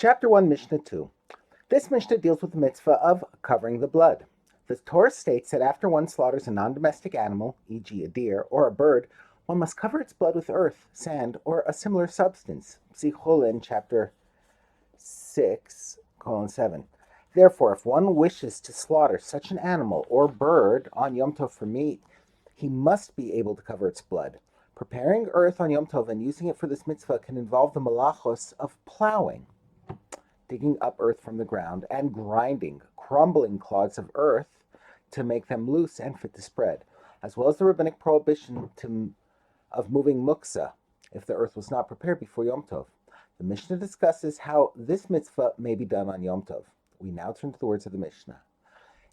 Chapter 1, Mishnah 2. This Mishnah deals with the mitzvah of covering the blood. The Torah states that after one slaughters a non-domestic animal, e.g. a deer, or a bird, one must cover its blood with earth, sand, or a similar substance. See Cholin, chapter 6:7. Therefore, if one wishes to slaughter such an animal or bird on Yom Tov for meat, he must be able to cover its blood. Preparing earth on Yom Tov and using it for this mitzvah can involve the malachos of plowing, digging up earth from the ground, and grinding, crumbling clods of earth to make them loose and fit to spread, as well as the rabbinic prohibition of moving muksa if the earth was not prepared before Yom Tov. The Mishnah discusses how this mitzvah may be done on Yom Tov. We now turn to the words of the Mishnah.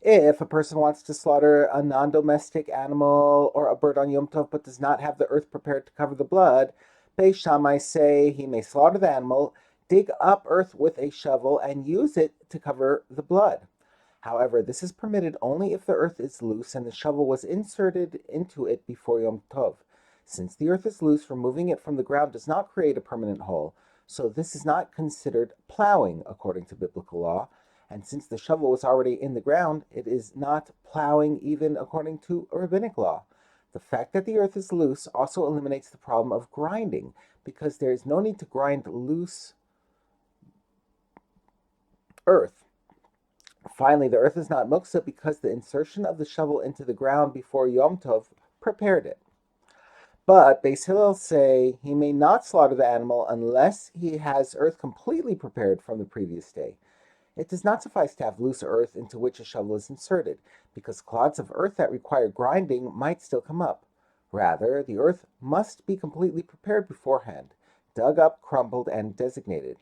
If a person wants to slaughter a non-domestic animal or a bird on Yom Tov but does not have the earth prepared to cover the blood, Beis Shammai say he may slaughter the animal, dig up earth with a shovel, and use it to cover the blood. However, this is permitted only if the earth is loose and the shovel was inserted into it before Yom Tov. Since the earth is loose, removing it from the ground does not create a permanent hole, so this is not considered plowing according to biblical law. And since the shovel was already in the ground, it is not plowing even according to rabbinic law. The fact that the earth is loose also eliminates the problem of grinding, because there is no need to grind loose earth. Finally, the earth is not muksa because the insertion of the shovel into the ground before Yom Tov prepared it. But Beis Hillel say he may not slaughter the animal unless he has earth completely prepared from the previous day. It does not suffice to have loose earth into which a shovel is inserted, because clods of earth that require grinding might still come up. Rather, the earth must be completely prepared beforehand, dug up, crumbled, and designated.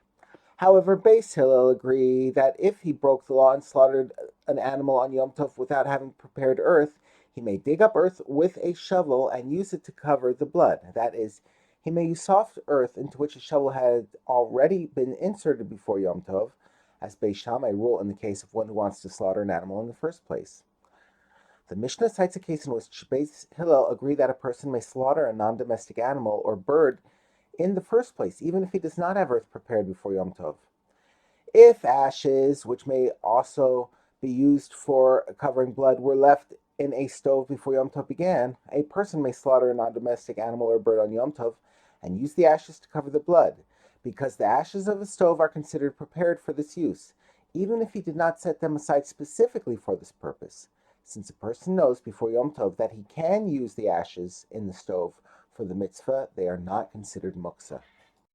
However, Beis Hillel agree that if he broke the law and slaughtered an animal on Yom Tov without having prepared earth, he may dig up earth with a shovel and use it to cover the blood. That is, he may use soft earth into which a shovel had already been inserted before Yom Tov, as Beis Shammai rule in the case of one who wants to slaughter an animal in the first place. The Mishnah cites a case in which Beis Hillel agree that a person may slaughter a non-domestic animal or bird in the first place, even if he does not have earth prepared before Yom Tov. If ashes, which may also be used for covering blood, were left in a stove before Yom Tov began, a person may slaughter a non-domestic animal or bird on Yom Tov and use the ashes to cover the blood, because the ashes of a stove are considered prepared for this use, even if he did not set them aside specifically for this purpose. Since a person knows before Yom Tov that he can use the ashes in the stove for the mitzvah, they are not considered muksa.